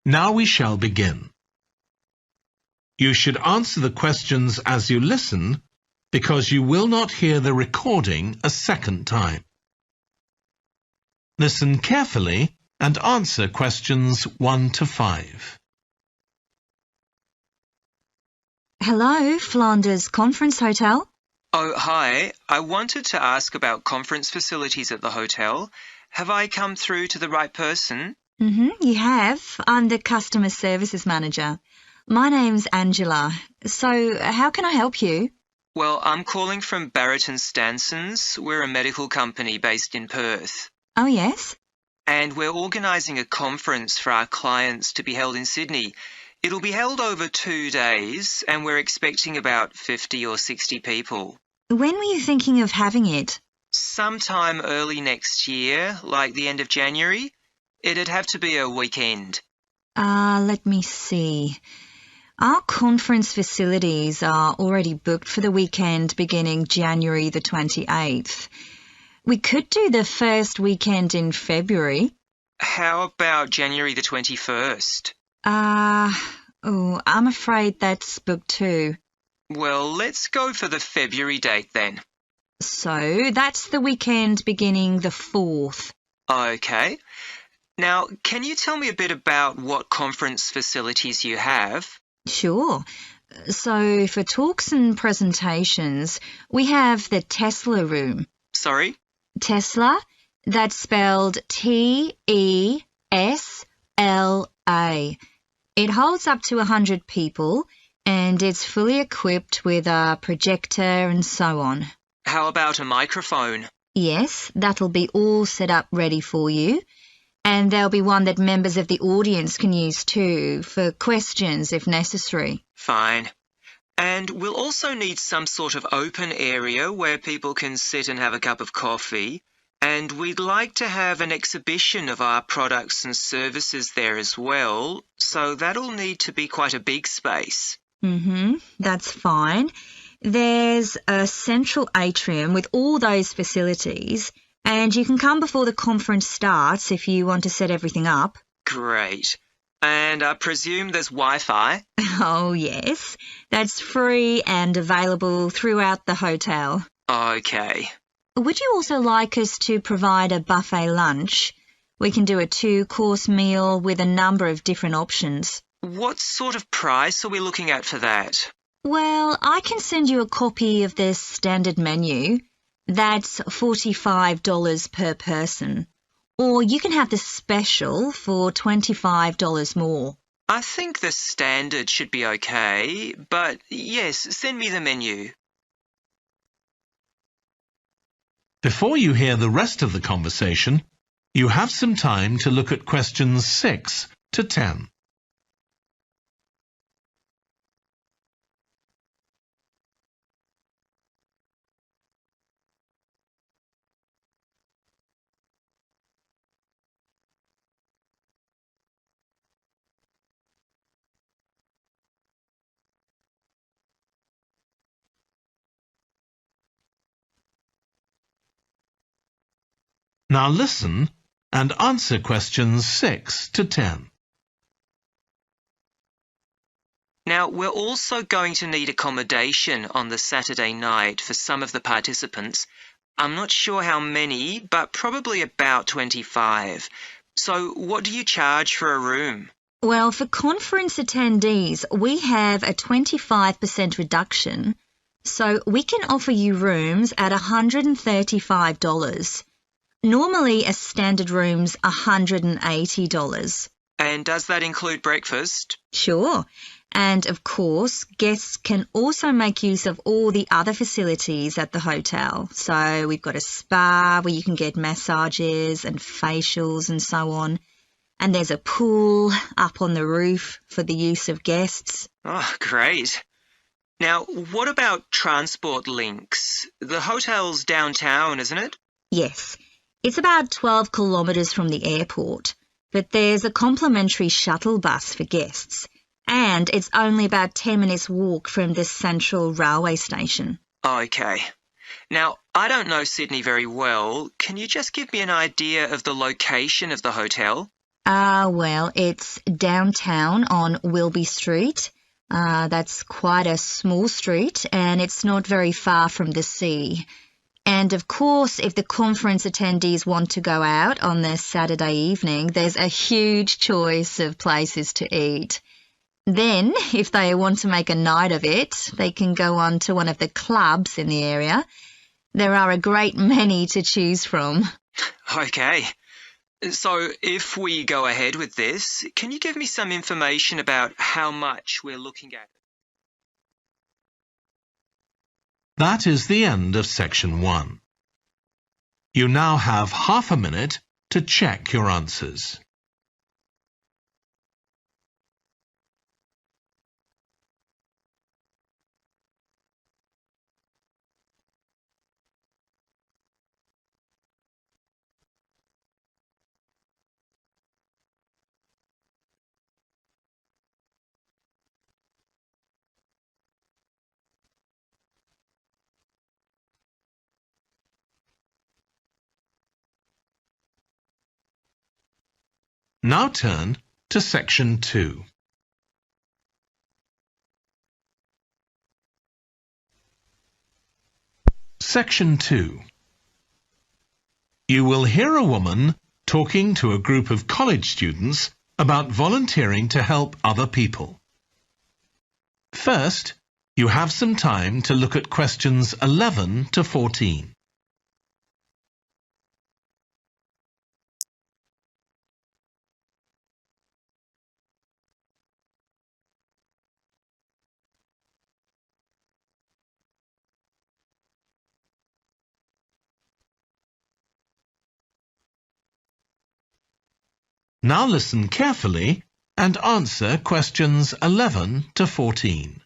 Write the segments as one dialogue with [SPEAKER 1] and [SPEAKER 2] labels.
[SPEAKER 1] Now we shall begin. You should answer the questions as you listen, because you will not hear the recording a second time. Listen carefully and answer questions 1 to 5.
[SPEAKER 2] Hello, Flanders Conference Hotel.
[SPEAKER 3] Oh, hi. I wanted to ask about conference facilities at the hotel. Have I come through to the right person?
[SPEAKER 2] You have. I'm the Customer Services Manager. My name's Angela. So, how can I help you?
[SPEAKER 3] Well, I'm calling from Barrett & Stanson's. We're a medical company based in Perth.
[SPEAKER 2] Oh, yes?
[SPEAKER 3] And we're organising a conference for our clients to be held in Sydney. It'll be held over 2 days, and we're expecting about 50 or 60 people.
[SPEAKER 2] When were you thinking of having it?
[SPEAKER 3] Sometime early next year, like the end of January. It'd have to be a weekend.
[SPEAKER 2] Let me see. Our conference facilities are already booked for the weekend beginning January the 28th. We could do the first weekend in February.
[SPEAKER 3] How about January the 21st?
[SPEAKER 2] I'm afraid that's booked too.
[SPEAKER 3] Well, let's go for the February date then.
[SPEAKER 2] So, that's the weekend beginning the 4th.
[SPEAKER 3] Okay. Now, can you tell me a bit about what conference facilities you have?
[SPEAKER 2] Sure. So, for talks and presentations, we have the Tesla room.
[SPEAKER 3] Sorry?
[SPEAKER 2] Tesla, that's spelled T-E-S-L-A. It holds up to 100 people, and it's fully equipped with a projector and so on.
[SPEAKER 3] How about a microphone?
[SPEAKER 2] Yes, that'll be all set up ready for you. And there'll be one that members of the audience can use too, for questions if necessary.
[SPEAKER 3] Fine. And we'll also need some sort of open area where people can sit and have a cup of coffee. And we'd like to have an exhibition of our products and services there as well, so that'll need to be quite a big space.
[SPEAKER 2] That's fine. There's a central atrium with all those facilities, and you can come before the conference starts if you want to set everything up.
[SPEAKER 3] Great. And I presume there's Wi-Fi?
[SPEAKER 2] Oh, yes. That's free and available throughout the hotel.
[SPEAKER 3] Okay.
[SPEAKER 2] Would you also like us to provide a buffet lunch? We can do a 2-course meal with a number of different options.
[SPEAKER 3] What sort of price are we looking at for that?
[SPEAKER 2] Well, I can send you a copy of the standard menu. That's $45 per person. Or you can have the special for $25 more.
[SPEAKER 3] I think the standard should be okay, but yes, send me the menu.
[SPEAKER 1] Before you hear the rest of the conversation, you have some time to look at questions 6 to 10. Now listen and answer questions 6 to 10.
[SPEAKER 3] Now, we're also going to need accommodation on the Saturday night for some of the participants. I'm not sure how many, but probably about 25. So what do you charge for a room?
[SPEAKER 2] Well, for conference attendees, we have a 25% reduction, so we can offer you rooms at $135. Normally, a standard room's $180.
[SPEAKER 3] And does that include breakfast?
[SPEAKER 2] Sure. And, of course, guests can also make use of all the other facilities at the hotel. So we've got a spa where you can get massages and facials and so on. And there's a pool up on the roof for the use of guests.
[SPEAKER 3] Oh, great. Now, what about transport links? The hotel's downtown, isn't it?
[SPEAKER 2] Yes. It's about 12 kilometres from the airport, but there's a complimentary shuttle bus for guests, and it's only about 10 minutes walk from the central railway station.
[SPEAKER 3] Okay. Now, I don't know Sydney very well. Can you just give me an idea of the location of the hotel?
[SPEAKER 2] Well, it's downtown on Wilby Street. That's quite a small street and it's not very far from the sea. And of course, if the conference attendees want to go out on their Saturday evening, there's a huge choice of places to eat. Then, if they want to make a night of it, they can go on to one of the clubs in the area. There are a great many to choose from.
[SPEAKER 3] Okay. So if we go ahead with this, can you give me some information about how much we're looking at?
[SPEAKER 1] That is the end of section 1. You now have half a minute to check your answers. Now turn to section 2. Section 2. You will hear a woman talking to a group of college students about volunteering to help other people. First, you have some time to look at questions 11 to 14. Now listen carefully and answer questions 11 to 14.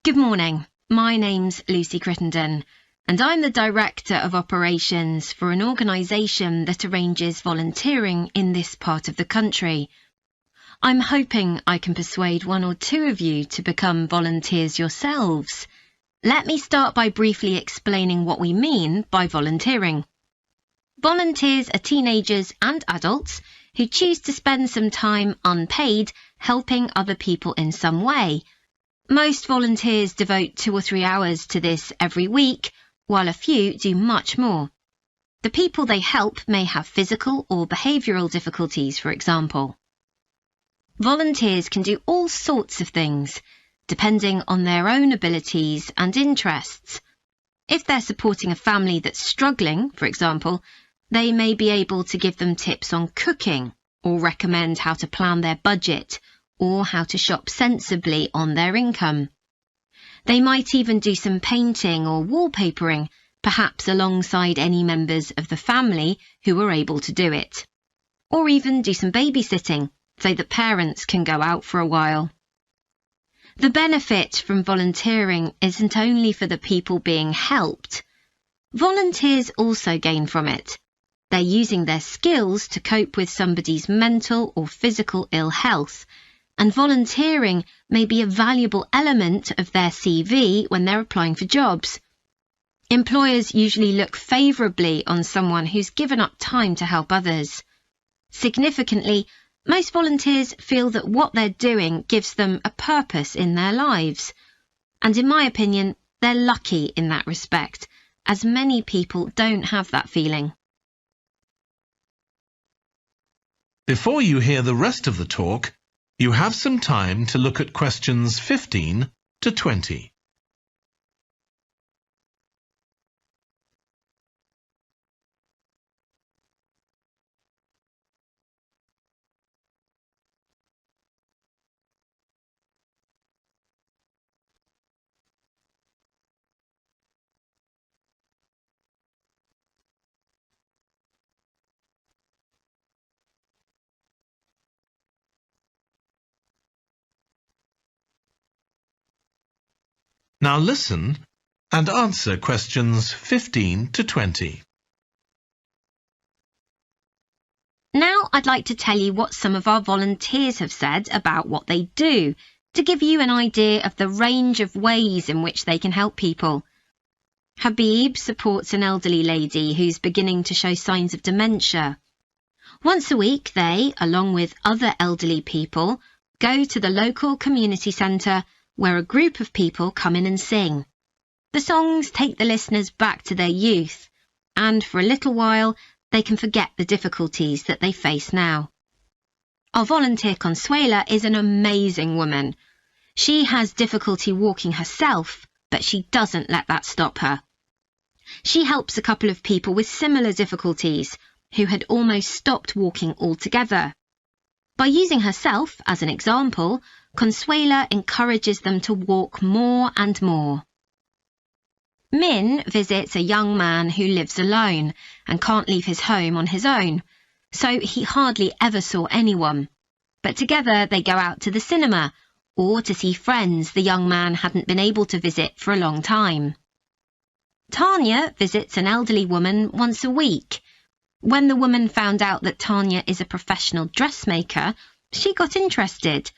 [SPEAKER 4] Good morning. My name's Lucy Crittenden, and I'm the Director of Operations for an organisation that arranges volunteering in this part of the country. I'm hoping I can persuade one or two of you to become volunteers yourselves. Let me start by briefly explaining what we mean by volunteering. Volunteers are teenagers and adults who choose to spend some time unpaid helping other people in some way. Most volunteers devote 2 or 3 hours to this every week, while a few do much more. The people they help may have physical or behavioural difficulties, for example. Volunteers can do all sorts of things, depending on their own abilities and interests. If they're supporting a family that's struggling, for example, they may be able to give them tips on cooking, or recommend how to plan their budget, or how to shop sensibly on their income. They might even do some painting or wallpapering, perhaps alongside any members of the family who are able to do it. Or even do some babysitting, so that parents can go out for a while. The benefit from volunteering isn't only for the people being helped. Volunteers also gain from it. They're using their skills to cope with somebody's mental or physical ill health, and volunteering may be a valuable element of their CV when they're applying for jobs. Employers usually look favourably on someone who's given up time to help others. Significantly, most volunteers feel that what they're doing gives them a purpose in their lives. And in my opinion, they're lucky in that respect, as many people don't have that feeling.
[SPEAKER 1] Before you hear the rest of the talk, you have some time to look at questions 15 to 20. Now listen and answer questions 15 to 20.
[SPEAKER 4] Now I'd like to tell you what some of our volunteers have said about what they do to give you an idea of the range of ways in which they can help people. Habib supports an elderly lady who's beginning to show signs of dementia. Once a week, they, along with other elderly people, go to the local community centre where a group of people come in and sing. The songs take the listeners back to their youth, and for a little while, they can forget the difficulties that they face now. Our volunteer Consuela is an amazing woman. She has difficulty walking herself, but she doesn't let that stop her. She helps a couple of people with similar difficulties who had almost stopped walking altogether. By using herself as an example, Consuela encourages them to walk more and more. Min visits a young man who lives alone and can't leave his home on his own, so he hardly ever saw anyone. But together they go out to the cinema or to see friends the young man hadn't been able to visit for a long time. Tanya visits an elderly woman once a week. When the woman found out that Tanya is a professional dressmaker, she got interested.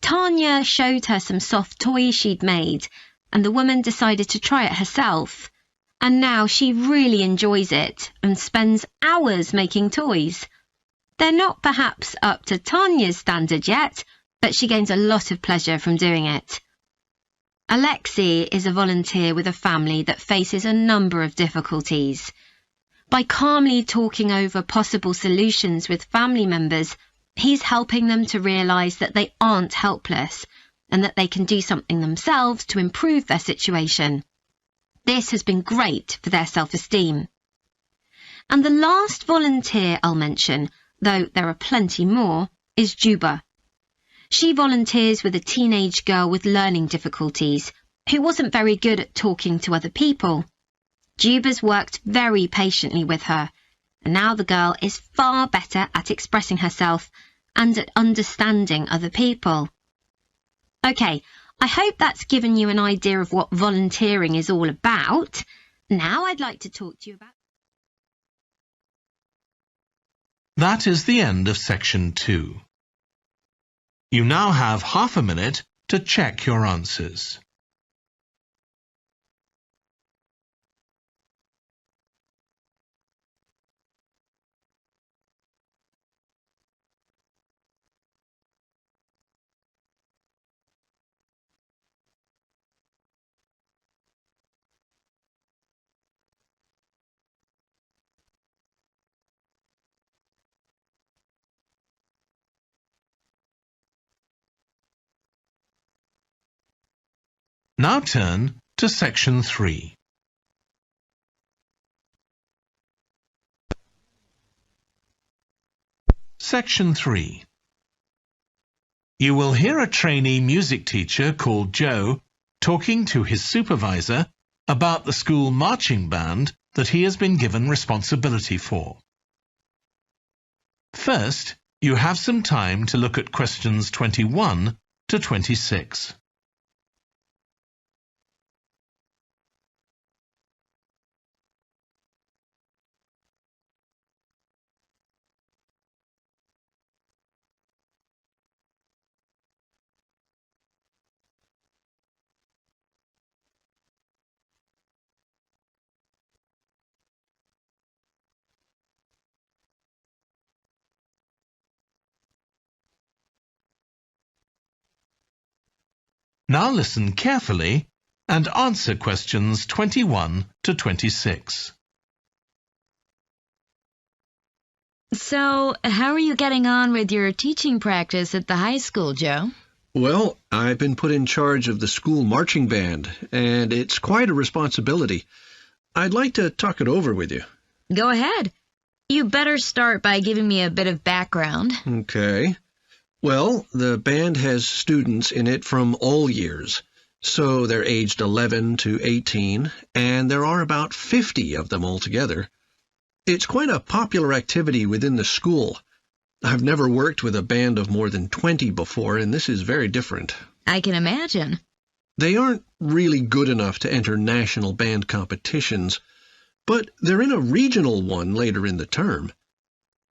[SPEAKER 4] Tanya showed her some soft toys she'd made, and the woman decided to try it herself. And now she really enjoys it and spends hours making toys. They're not perhaps up to Tanya's standard yet, but she gains a lot of pleasure from doing it. Alexei is a volunteer with a family that faces a number of difficulties. By calmly talking over possible solutions with family members, he's helping them to realise that they aren't helpless and that they can do something themselves to improve their situation. This has been great for their self-esteem. And the last volunteer I'll mention, though there are plenty more, is Juba. She volunteers with a teenage girl with learning difficulties who wasn't very good at talking to other people. Juba's worked very patiently with her, and now the girl is far better at expressing herself and at understanding other people. OK, I hope that's given you an idea of what volunteering is all about. Now I'd like to talk to you about...
[SPEAKER 1] That is the end of section 2. You now have half a minute to check your answers. Now turn to section 3. Section 3. You will hear a trainee music teacher called Joe talking to his supervisor about the school marching band that he has been given responsibility for. First, you have some time to look at questions 21 to 26. Now listen carefully and answer questions 21 to 26.
[SPEAKER 5] So, how are you getting on with your teaching practice at the high school, Joe?
[SPEAKER 6] Well, I've been put in charge of the school marching band, and it's quite a responsibility. I'd like to talk it over with you.
[SPEAKER 5] Go ahead. You better start by giving me a bit of background.
[SPEAKER 6] Okay. Well, the band has students in it from all years, so they're aged 11 to 18, and there are about 50 of them altogether. It's quite a popular activity within the school. I've never worked with a band of more than 20 before, and this is very different.
[SPEAKER 5] I can imagine.
[SPEAKER 6] They aren't really good enough to enter national band competitions, but they're in a regional one later in the term.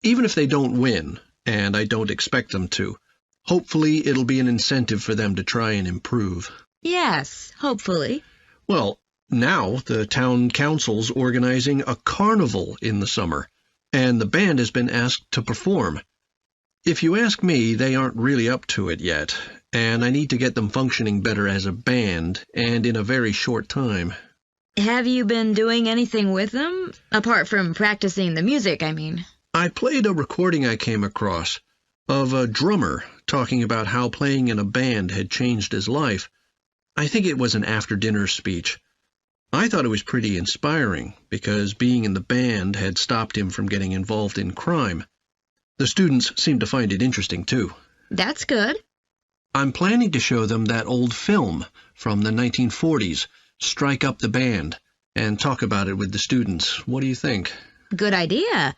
[SPEAKER 6] Even if they don't win, and I don't expect them to, Hopefully, it'll be an incentive for them to try and improve.
[SPEAKER 5] Yes, hopefully.
[SPEAKER 6] Well, now the town council's organizing a carnival in the summer, and the band has been asked to perform. If you ask me, they aren't really up to it yet, and I need to get them functioning better as a band, and in a very short time.
[SPEAKER 5] Have you been doing anything with them? Apart from practicing the music, I mean.
[SPEAKER 6] I played a recording I came across of a drummer talking about how playing in a band had changed his life. I think it was an after-dinner speech. I thought it was pretty inspiring, because being in the band had stopped him from getting involved in crime. The students seemed to find it interesting, too.
[SPEAKER 5] That's good.
[SPEAKER 6] I'm planning to show them that old film from the 1940s, Strike Up the Band, and talk about it with the students. What do you think?
[SPEAKER 5] Good idea.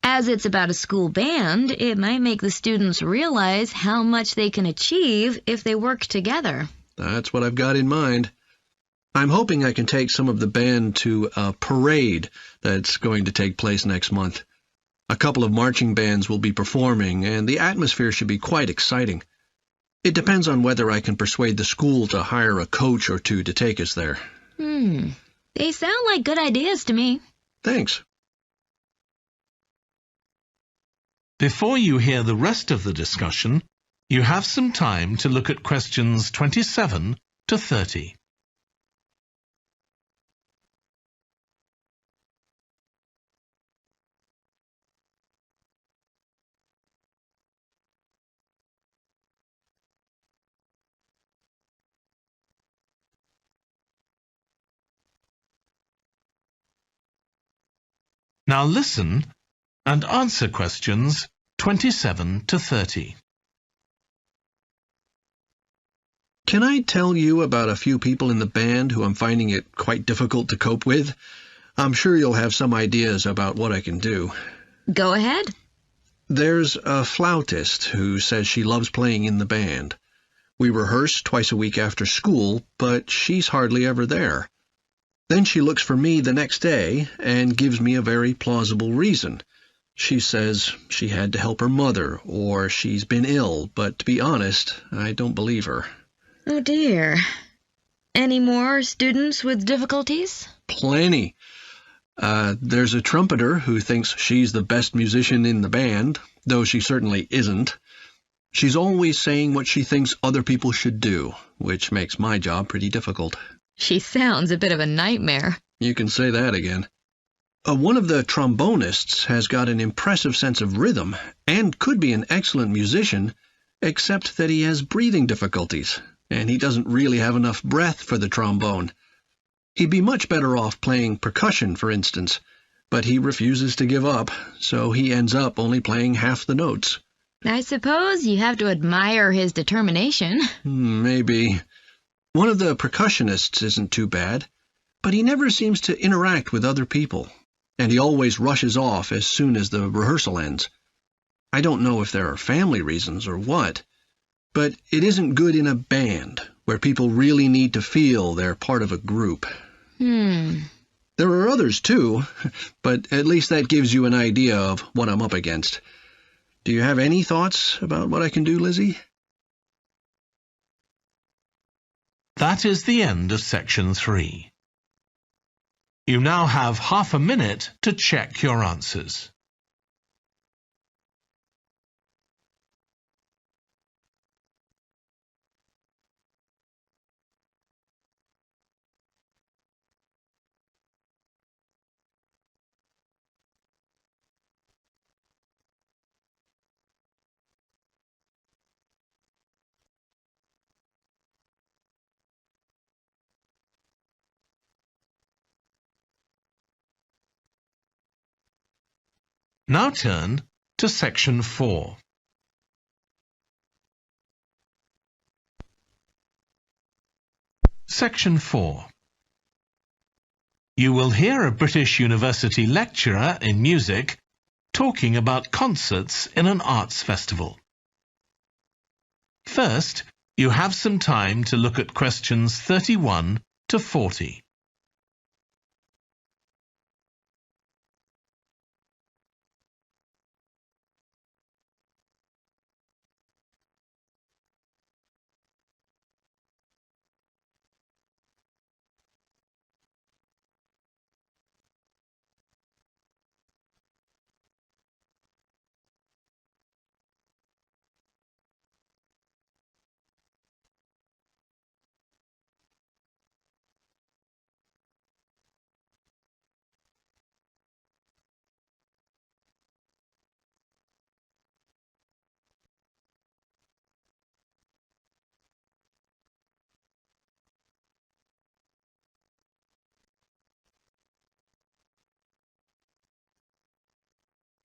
[SPEAKER 5] As it's about a school band, it might make the students realize how much they can achieve if they work together.
[SPEAKER 6] That's what I've got in mind. I'm hoping I can take some of the band to a parade that's going to take place next month. A couple of marching bands will be performing, and the atmosphere should be quite exciting. It depends on whether I can persuade the school to hire a coach or two to take us there.
[SPEAKER 5] They sound like good ideas to me.
[SPEAKER 6] Thanks.
[SPEAKER 1] Before you hear the rest of the discussion, you have some time to look at questions 27 to 30. Now listen and answer questions 27 to 30.
[SPEAKER 6] Can I tell you about a few people in the band who I'm finding it quite difficult to cope with? I'm sure you'll have some ideas about what I can do.
[SPEAKER 5] Go ahead.
[SPEAKER 6] There's a flautist who says she loves playing in the band. We rehearse twice a week after school, but she's hardly ever there. Then she looks for me the next day and gives me a very plausible reason. She says she had to help her mother, or she's been ill, but to be honest, I don't believe her.
[SPEAKER 5] Oh dear. Any more students with difficulties?
[SPEAKER 6] Plenty. There's a trumpeter who thinks she's the best musician in the band, though she certainly isn't. She's always saying what she thinks other people should do, which makes my job pretty difficult.
[SPEAKER 5] She sounds a bit of a nightmare.
[SPEAKER 6] You can say that again. One of the trombonists has got an impressive sense of rhythm and could be an excellent musician, except that he has breathing difficulties, and he doesn't really have enough breath for the trombone. He'd be much better off playing percussion, for instance, but he refuses to give up, so he ends up only playing half the notes.
[SPEAKER 5] I suppose you have to admire his determination.
[SPEAKER 6] Maybe. One of the percussionists isn't too bad, but he never seems to interact with other people, and he always rushes off as soon as the rehearsal ends. I don't know if there are family reasons or what, but it isn't good in a band where people really need to feel they're part of a group. There are others too, but at least that gives you an idea of what I'm up against. Do you have any thoughts about what I can do, Lizzie?
[SPEAKER 1] That is the end of section 3. You now have half a minute to check your answers. Now turn to section 4. Section 4. You will hear a British University lecturer in music talking about concerts in an arts festival. First, you have some time to look at questions 31 to 40.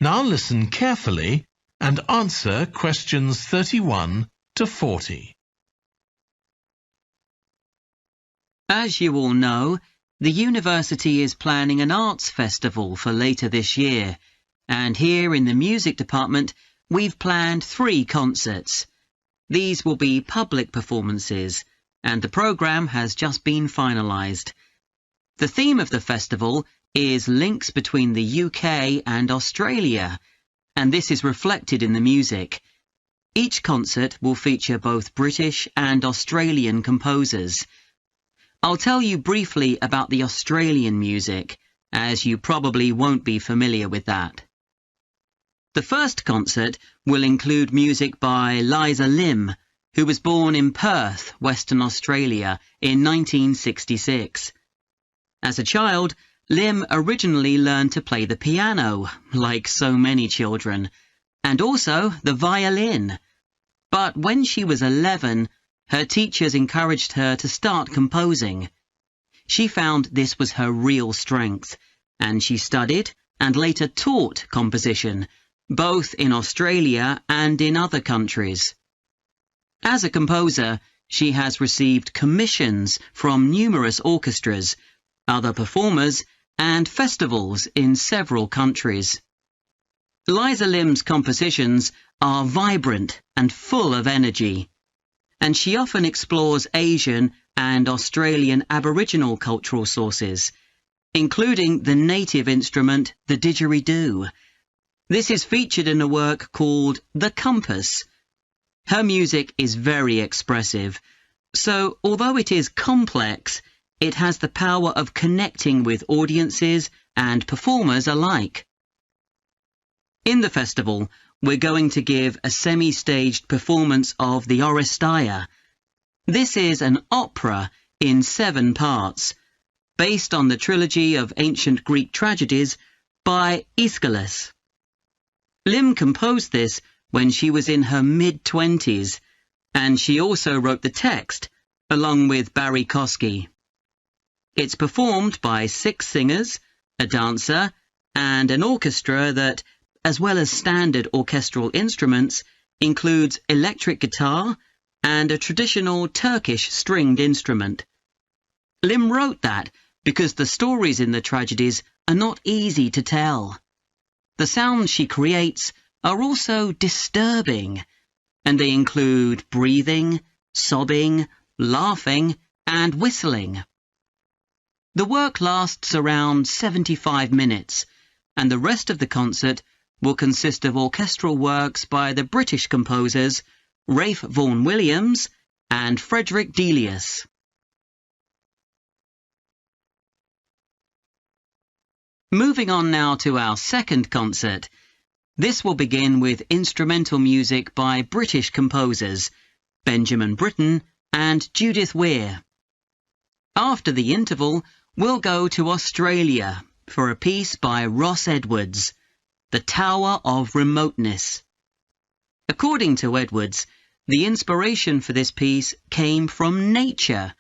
[SPEAKER 1] Now listen carefully and answer questions 31 to 40.
[SPEAKER 7] As you all know, the university is planning an arts festival for later this year, and here in the music department we've planned 3 concerts. These will be public performances, and the programme has just been finalised. The theme of the festival is links between the UK and Australia, and this is reflected in the music. Each concert will feature both British and Australian composers. I'll tell you briefly about the Australian music, as you probably won't be familiar with that. The first concert will include music by Liza Lim, who was born in Perth, Western Australia, in 1966. As a child, Lim originally learned to play the piano, like so many children, and also the violin. But when she was 11, her teachers encouraged her to start composing. She found this was her real strength, and she studied and later taught composition, both in Australia and in other countries. As a composer, she has received commissions from numerous orchestras, other performers, and festivals in several countries. Liza Lim's compositions are vibrant and full of energy, and she often explores Asian and Australian Aboriginal cultural sources, including the native instrument, the didgeridoo. This is featured in a work called The Compass. Her music is very expressive, so although it is complex, it has the power of connecting with audiences and performers alike. In the festival, we're going to give a semi-staged performance of the Oresteia. This is an opera in 7 parts, based on the trilogy of ancient Greek tragedies by Aeschylus. Lim composed this when she was in her mid-20s, and she also wrote the text, along with Barry Kosky. It's performed by 6 singers, a dancer, and an orchestra that, as well as standard orchestral instruments, includes electric guitar and a traditional Turkish stringed instrument. Lim wrote that because the stories in the tragedies are not easy to tell. The sounds she creates are also disturbing, and they include breathing, sobbing, laughing, and whistling. The work lasts around 75 minutes, and the rest of the concert will consist of orchestral works by the British composers Ralph Vaughan Williams and Frederick Delius. Moving on now to our second concert. This will begin with instrumental music by British composers Benjamin Britten and Judith Weir. After the interval, we'll go to Australia for a piece by Ross Edwards, The Tower of Remoteness. According to Edwards, the inspiration for this piece came from nature,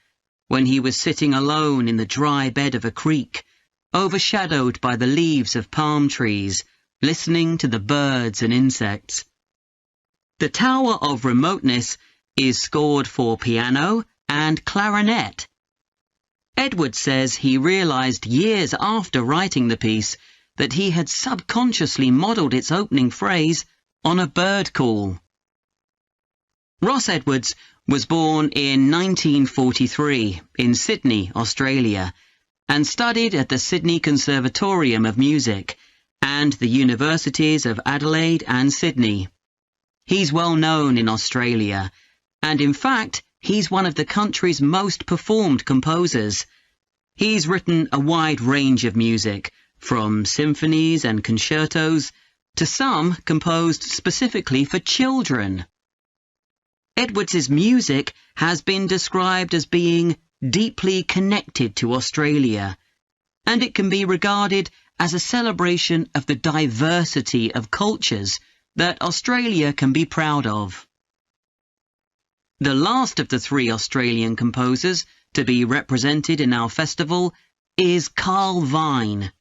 [SPEAKER 7] when he was sitting alone in the dry bed of a creek, overshadowed by the leaves of palm trees, listening to the birds and insects. The Tower of Remoteness is scored for piano and clarinet. Edwards says he realized years after writing the piece that he had subconsciously modelled its opening phrase on a bird call. Ross Edwards was born in 1943 in Sydney, Australia, and studied at the Sydney Conservatorium of Music and the Universities of Adelaide and Sydney. He's well known in Australia, and in fact, he's one of the country's most performed composers. He's written a wide range of music, from symphonies and concertos to some composed specifically for children. Edwards's music has been described as being deeply connected to Australia, and it can be regarded as a celebration of the diversity of cultures that Australia can be proud of. The last of the 3 Australian composers to be represented in our festival is Carl Vine.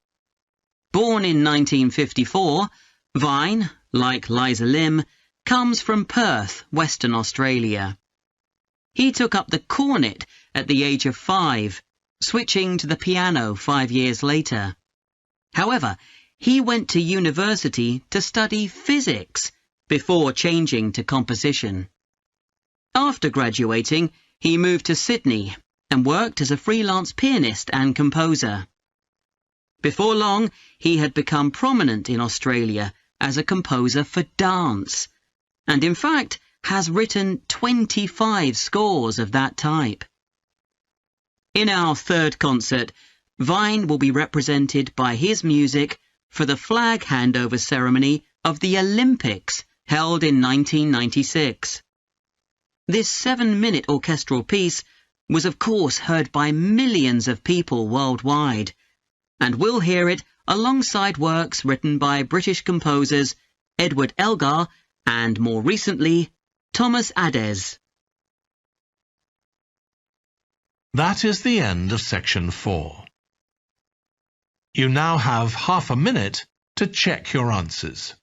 [SPEAKER 7] Born in 1954, Vine, like Liza Lim, comes from Perth, Western Australia. He took up the cornet at the age of 5, switching to the piano 5 years later. However, he went to university to study physics before changing to composition. After graduating, he moved to Sydney and worked as a freelance pianist and composer. Before long, he had become prominent in Australia as a composer for dance, and in fact has written 25 scores of that type. In our third concert, Vine will be represented by his music for the flag handover ceremony of the Olympics held in 1996. This 7-minute orchestral piece was of course heard by millions of people worldwide, and we'll hear it alongside works written by British composers Edward Elgar and, more recently, Thomas Adès.
[SPEAKER 1] That is the end of section 4. You now have half a minute to check your answers.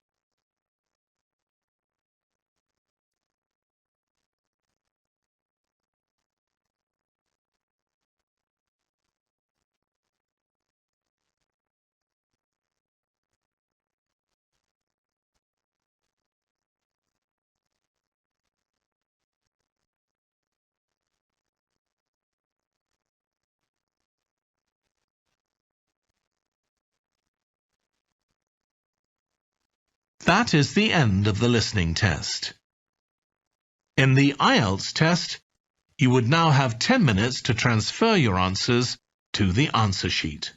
[SPEAKER 1] That is the end of the listening test. In the IELTS test, you would now have 10 minutes to transfer your answers to the answer sheet.